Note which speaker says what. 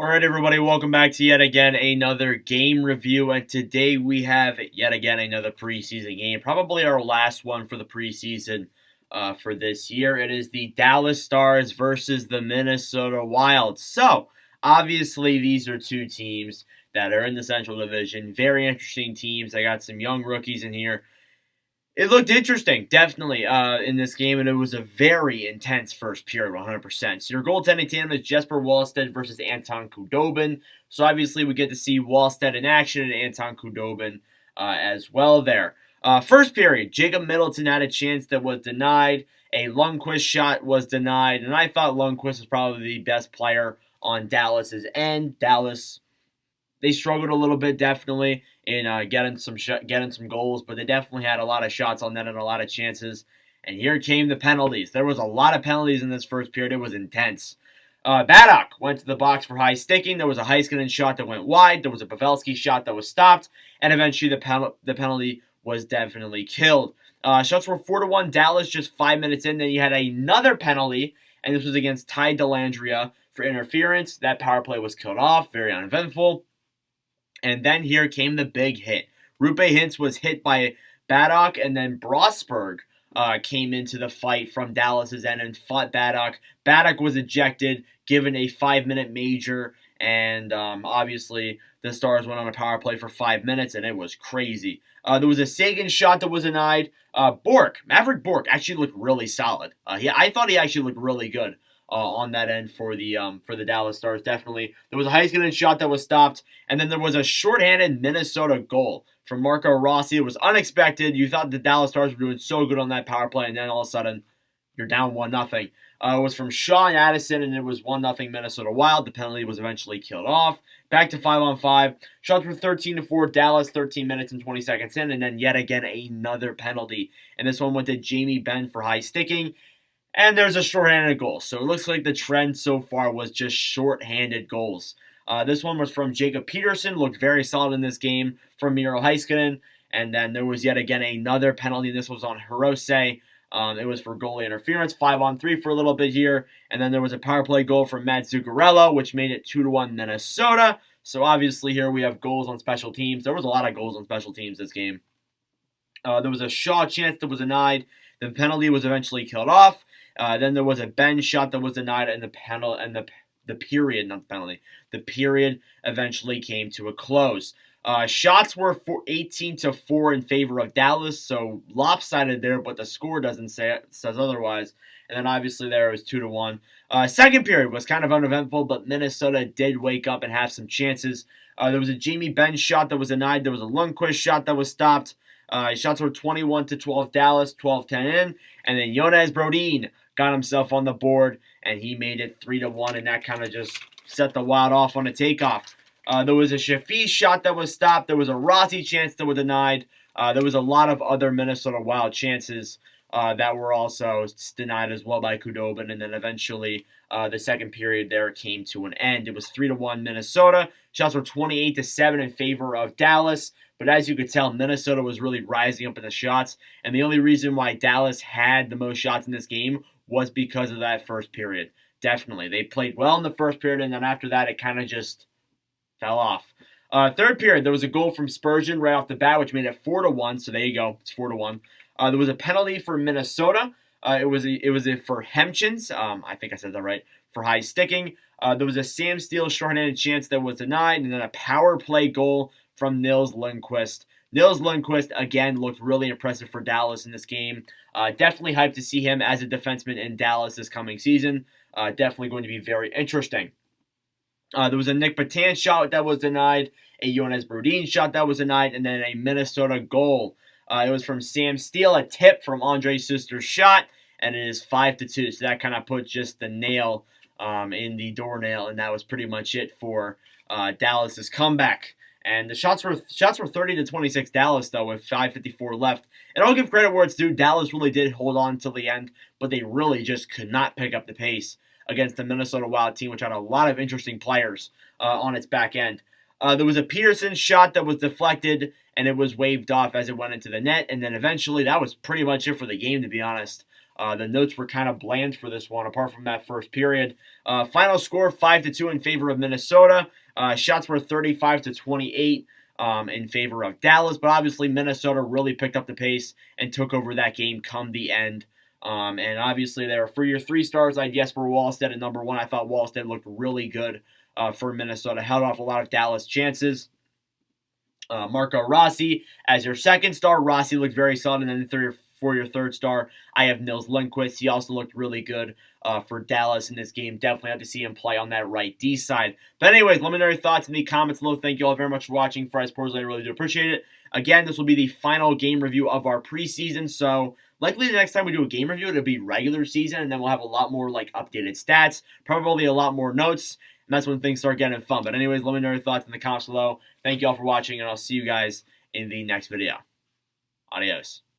Speaker 1: All right, everybody, welcome back to yet again another game review. And today we have yet again another preseason game, probably our last one for the preseason for this year. It is the Dallas Stars versus the Minnesota Wild. So, obviously, these are two teams that are in the Central Division. Very interesting teams. I got some young rookies in here. It looked interesting, definitely, in this game, and it was a very intense first period, 100%. So your goaltending tandem is Jesper Wallstedt versus Anton Khudobin. So obviously we get to see Wallstedt in action and Anton Khudobin as well there. First period, Jacob Middleton had a chance that was denied. A Lundqvist shot was denied, and I thought Lundqvist was probably the best player on Dallas's end. Dallas, they struggled a little bit, definitely, in getting some goals, but they definitely had a lot of shots on net and a lot of chances. And here came the penalties. There was a lot of penalties in this first period. It was intense. Baddock went to the box for high sticking. There was a Heiskanen shot that went wide. There was a Pavelski shot that was stopped, and eventually the penalty was definitely killed. Shots were 4-1 Dallas just 5 minutes in. Then you had another penalty, and this was against Ty Dellandrea for interference. That power play was killed off. Very uneventful. And then here came the big hit. Rupe Hintz was hit by Baddock, and then Brosberg came into the fight from Dallas's end and fought Baddock. Baddock was ejected, given a 5-minute major, and obviously the Stars went on a power play for 5 minutes, and it was crazy. There was a Sagan shot that was denied. Maverick Bourque actually looked really solid. I thought he actually looked really good on that end for the Dallas Stars. Definitely, there was a Heiskanen shot that was stopped, and then there was a shorthanded Minnesota goal from Marco Rossi. It was unexpected. You thought the Dallas Stars were doing so good on that power play, and then all of a sudden you're down 1-0. It was from Sean Addison, and it was 1-0 Minnesota Wild. The penalty was eventually killed off. Back to 5-on-5. Shots were 13-4 Dallas, 13 minutes and 20 seconds in, and then yet again another penalty. And this one went to Jamie Benn for high sticking. And there's a shorthanded goal. So it looks like the trend so far was just shorthanded goals. This one was from Jacob Peterson. Looked very solid in this game from Miro Heiskanen. And then there was yet again another penalty. This was on Hirose. It was for goalie interference. 5-on-3 for a little bit here. And then there was a power play goal from Matt Zuccarello, which made it 2-1 Minnesota. So obviously here we have goals on special teams. There was a lot of goals on special teams this game. There was a Shaw chance that was denied. The penalty was eventually killed off. Then there was a Benn shot that was denied, and the period eventually came to a close. Shots were 18-4 in favor of Dallas, so lopsided there, but the score says otherwise. And then obviously there it was 2-1. Second period was kind of uneventful, but Minnesota did wake up and have some chances. There was a Jamie Benn shot that was denied. There was a Lundqvist shot that was stopped. Shots were 21-12 Dallas, 12-10 in, and then Jonas Brodin got himself on the board, and he made it 3-1, and that kind of just set the Wild off on a takeoff. There was a Shafi shot that was stopped. There was a Rossi chance that was denied. There was a lot of other Minnesota Wild chances that were also denied as well by Khudobin, and then eventually the second period there came to an end. It was 3-1 Minnesota. Shots were 28-7 in favor of Dallas. But as you could tell, Minnesota was really rising up in the shots. And the only reason why Dallas had the most shots in this game was because of that first period. Definitely. They played well in the first period, and then after that, it kind of just fell off. Third period, there was a goal from Spurgeon right off the bat, which made it 4-1. So there you go. It's 4-1. There was a penalty for Minnesota. It was for Hemchins. I think I said that right. For high sticking. There was a Sam Steele shorthanded chance that was denied, and then a power play goal from Nils Lundqvist. Nils Lundqvist, again, looked really impressive for Dallas in this game. Definitely hyped to see him as a defenseman in Dallas this coming season. Definitely going to be very interesting. There was a Nick Patan shot that was denied, a Jonas Brodin shot that was denied, and then a Minnesota goal. It was from Sam Steele, a tip from Andre Suster's shot, and it is 5-2. So that kind of put just the nail in the doornail, and that was pretty much it for Dallas's comeback. And the shots were 30-26 Dallas, though, with 5:54 left. And I'll give credit where it's due. Dallas really did hold on till the end, but they really just could not pick up the pace against the Minnesota Wild team, which had a lot of interesting players on its back end. There was a Peterson shot that was deflected, and it was waved off as it went into the net. And then eventually, that was pretty much it for the game, to be honest. The notes were kind of bland for this one, apart from that first period. Final score 5-2 in favor of Minnesota. Shots were 35-28 in favor of Dallas, but obviously Minnesota really picked up the pace and took over that game come the end. And obviously, there for your 3 stars, I had Jesper Wallstedt at number 1. I thought Wallstedt looked really good for Minnesota, held off a lot of Dallas chances. Marco Rossi as your 2nd star. Rossi looked very solid. And then for your 3rd star, I have Nils Lundkvist. He also looked really good for Dallas in this game. Definitely have to see him play on that right D side. But anyways, let me know your thoughts in the comments below. Thank you all very much for watching. Fries Sports, I really do appreciate it. Again, this will be the final game review of our preseason. So likely the next time we do a game review, it'll be regular season, and then we'll have a lot more like updated stats, probably a lot more notes. And that's when things start getting fun. But anyways, let me know your thoughts in the comments below. Thank you all for watching, and I'll see you guys in the next video. Adios.